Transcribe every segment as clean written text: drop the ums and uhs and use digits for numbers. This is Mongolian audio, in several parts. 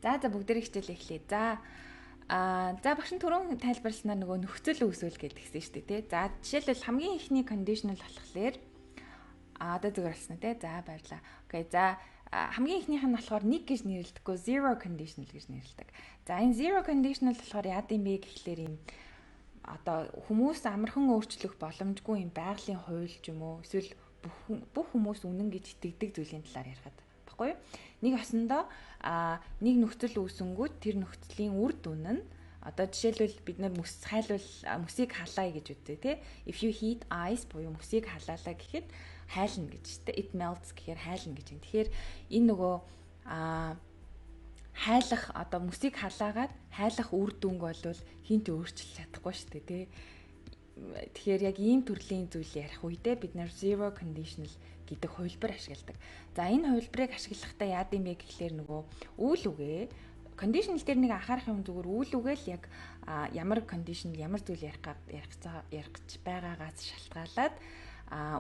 За бүгдээрээ хичээл эхлэе. За багш түрүүн тайлбарласнаар нөгөө нөхцөл үүсвэл гэдгийгсэн шүү дээ, тий. За жишээлбэл хамгийн ихний conditional болохоор одоо зүгээр болсон тий. За баярлаа. Окей. За хамгийн ихнийх нь болохоор 1 гэж нэрлэдэггүй zero conditional гэж нэрлэдэг. За энэ zero conditional болохоор яад юм бэ гэхлээр юм одоо хүмүүс амархан өөрчлөх боломжгүй юм байгалийн хууль ч юм уу эсвэл бүх хүмүүс үнэн гэж итгэдэг зүйлийн талаар ярих байхгүй юу? Нэг осондоо нэг нөхцөл үүсэнгүүд тэр нөхцөлийн үр дүн нь одоо жишээлбэл бид нар мөсийг халаая гэж үздэй тий. If you heat ice буюу мөсийг халаалаа гэхэд хайлна гэж тий. It melts гэхээр хайлна гэж юм. Тэгэхээр энэ нөгөө хайлах одоо мөсийг халаагаад хайлах үр дүнг болвол хинт өөрчилж чадахгүй шүү дээ тий. Тэгэхээр яг ийм төрлийн зүйл ярих үедээ бид нар zero conditional гэдэг хувилбар ашигладаг. За энэ хувилбарыг ашиглахдаа яад юм бэ гэхлээр нөгөө үйл үгээ conditional дээр нэг анхаарах юм зүгээр үйл үгээ л яг ямар conditional ямар зүйл ярих гэж байгаагаас шалтгаалаад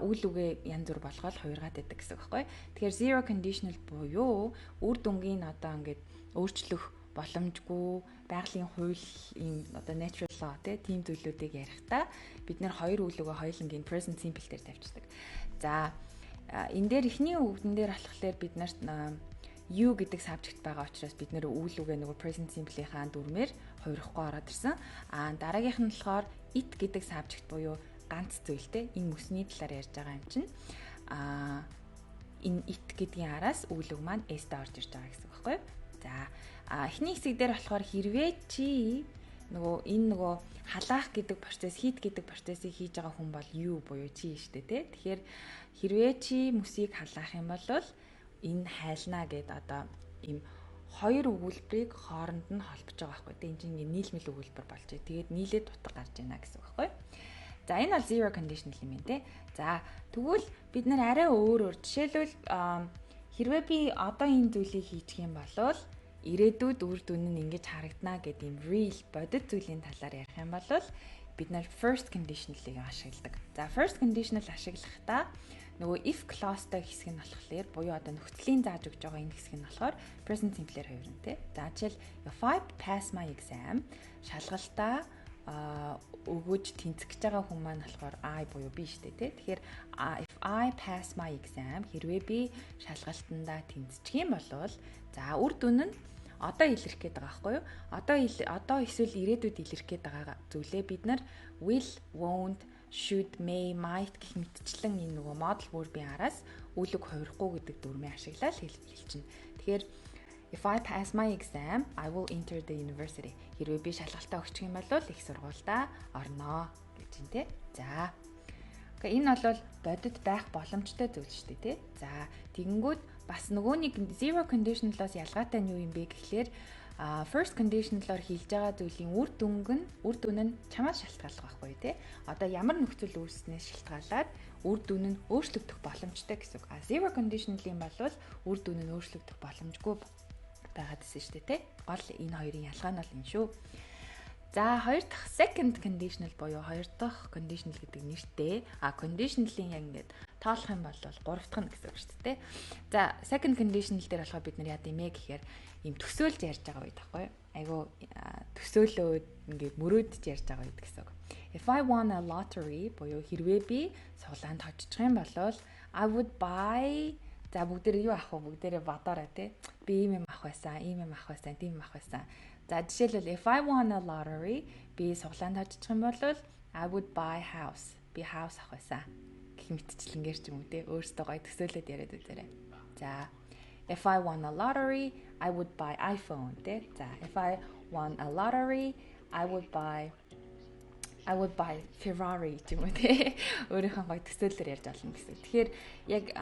үйл үгээ янз бүр болгоод хувиргаад байдаг гэсэн үг байхгүй. Тэгэхээр zero conditional буюу үр дүнгийн одоо ингээд өөрчлөх боломжгүй байгалийн хуулийн одоо natural law тийм зүйлүүдийг ярихдаа бид нэр хоёр үйл үгээ хоёулангийн present simple дээр тавьчихдаг. За энэ дээр эхний үгдэн дээр болохоор бид нарт you гэдэг subject байгаа учраас бид нэр үйл үгээ нөгөө present simple-ийнхаа дүрмээр хувирахгүй ороод ирсэн. Дараагийнх нь болохоор it гэдэг subject буюу ганц зүйлтэй энэ мөсний талаар ярьж байгаа юм чинь энэ it гэдгийн араас үйл үг маань s-д орж ирж байгаа гэсэн үг байхгүй юу? За эхний хэсэг дээр болохоор хэрвээ чи нөгөө халаах гэдэг процесс, heat гэдэг процессыг хийж байгаа хүн бол you буюу чи шүү дээ тий. Тэгэхээр хэрвээ чи мөсийг халаах юм бол энэ хайлнаа гэд одоо ийм хоёр өгүүлбэрийг хооронд нь холбож байгаа байхгүй тий. Энд чинь нийлмэл өгүүлбэр болж байгаа. Тэгээд нийлээд дутга гарч байна гэсэн үг байхгүй. За энэ бол zero conditional юм тий. За тэгвэл бид нар арай өөр жишээлбэл хэрвээ би одоо энэ зүйлийг хийчих юм бол ирээдүйд үр дүн нь ингэж харагдана гэдэг юм real бодит зүйлийн талаар ярих юм бол бид нар first conditional-ыг ашигладаг. За first conditional ашиглахдаа нөгөө if clause-тай хэсэг нь болохоор буюу одоо нөхцөлийн зааж өгж байгаа энэ хэсэг нь болохоор present simple-ээр хувирна тий. За жишээл if I pass my exam шалгалтаа өгөөж тэнцэх гэж байгаа хүн маань болохоор I буюу би шүү дээ тий. Тэгэхээр if I pass my exam хэрвээ би шалгалтандаа тэнцчих юм бол за үр дүн нь одоо илэрх гээд байгаа байхгүй юу? Одоо эсвэл ирээдүйд илэрх гээд байгаа зүйлээ бид нар will, won't, should, may, might гэх мэтчлэн энэ нөгөө modal verb-ийн араас үйл үг хувирахгүй гэдэг дүрмээ ашиглаад хэлчихнэ. Тэгэхээр if I pass my exam, I will enter the university. Хэрвээ би шалгалтаа өгчих юм бол их сургуультай орноо гэж юм те. За. Окей, энэ бол бодит байх боломжтой зүйл шүү дээ те. За, тэгэнгүүт бас нөгөө нэг zero conditional-аас ялгаатай нь юу юм бэ гэхлээр first conditional-оор хийж байгаа зүйлийн үр дүн нь чамаас шалтгааллах байхгүй тий. Одоо ямар нөхцөл үүснээс шалтгаалаад үр дүн нь өөрчлөгдөх боломжтой гэсэн үг. Zero conditional-ийн бол үр дүн нь өөрчлөгдөх боломжгүй байгаад байсан шүү дээ тий. Гол энэ хоёрын ялгаа нь бол энэ шүү. За хоёр дахь second conditional буюу хоёр дахь conditional гэдэг нэртэй conditional-ийн яг ингээд тоолох юм бол 3 дахь нь гэсэн үг шүү дээ. За second conditional дээр болохоор бид нар яа димэ гэхээр ийм төсөөлж ярьж байгаа үед байхгүй айгу төсөөлөөд ингээд мөрөөдөж ярьж байгаа үед гэсэн үг. If I won a lottery буюу хэрвээ би суглаанд хожчих юм бол I would buy за бүгдээрээ юу авах вэ? Бүгдээрээ бодоорой тий. Би ийм юм авах байсан, ийм юм авах байсан, тийм юм авах байсан. За жишээлбэл if I won a lottery би суглаанд хожчих юм бол I would buy house. Би house авах байсан. Гэх мэтчлэнгээр ч юм уу те өөртөө гоё төсөөлөд яриад үзээрэй. За if I won a lottery I would buy iPhone те. За if I won a lottery I would buy Ferrari ч юм уу те. Өөрийнхөө гоё төсөөллөөр ярьж олно гэсэн. Тэгэхээр яг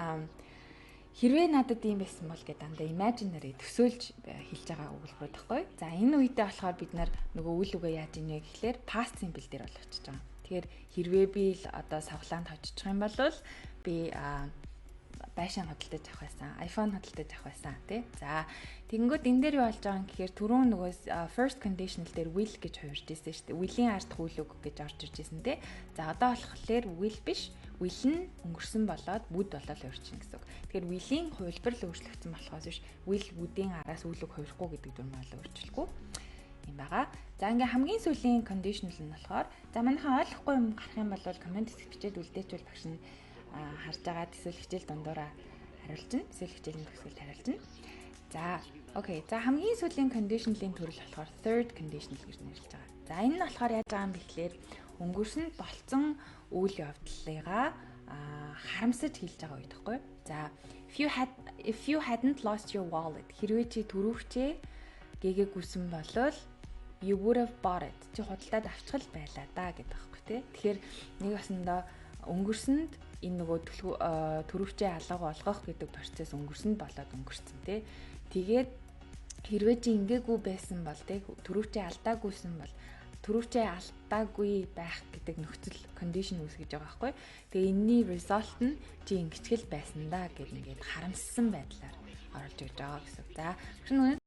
хэрвээ надад ийм байсан бол гэдэг дандаа imaginary төсөөлж хэлж байгаа өгүүлбэр байхгүй. За энэ үедээ болохоор бид нар нөгөө үйл үгээ яаж ийнэ гэхлээр past simple дээр болгочихж байгаа. Тэгэхээр хэрвээ би л одоо савглаанд хожчих юм бол би байшин хөдөлтөж авах байсан, iPhone хөдөлтөж авах байсан тий. За тэгэнгүүт энэ дээр юу болж байгаа юм гэхээр түрүүн нөгөө first conditional дээр will гэж хувирж ирсэн шүү дээ. Will-ийн ард үйл үг гэж орж ирж ирсэн тий. За одоо болохоор will биш will нь өнгөрсөн болоод would болоод өөрчлөн гэсэн үг. Тэгэхээр will-ийн хувилбар л өөрчлөгдсөн болохоос биш will would-ийн араас үл үг хувирахгүй гэдэг дүрмээр л өөрчлөхгүй юм байгаа. За ингээ хамгийн сүүлийн conditional нь болохоор за манайхаа ойлгохгүй юм гарах юм бол коммент бичээд үлдээчүүл багш нь харж байгаа эсвэл хичээл дундуура хариулна. Эсвэл хичээлийн төгсгөлд хариулна. За окей. За хамгийн сүүлийн conditional-ийн төрөл болохоор third conditional гэж нэрлэж байгаа. За энэ нь болохоор яаж байгаа юм бэ гэхээр өнгөрсөнд болцсон үйл явдлыгаа харамсаж хэлж байгаа үед гэхгүй. За if you hadn't lost your wallet хэрвээ чи төрөвчээ гээгүйсэн болвол you would have bought it. Чи худалдаад авчихл байлаа да гэдэг байхгүй тий. Тэгэхээр нэг басандаа өнгөрсөнд энэ нөгөө төрөвчээ алга болгох гэдэг процесс өнгөрсөнд болоод өнгөрцөн тий. Тэгээд хэрвээ чи ингээгүй байсан бол тий төрөвчээ алдаагүйсэн бол төрөвчээ алдаагүй байх гэдэг нөхцөл condition үүсгэж байгаа байхгүй. Тэгээ энэний result нь чи ингэчгэл байсан да гэх ингээд харамссан байдлаар оруулж ирж байгаа гэсэн. За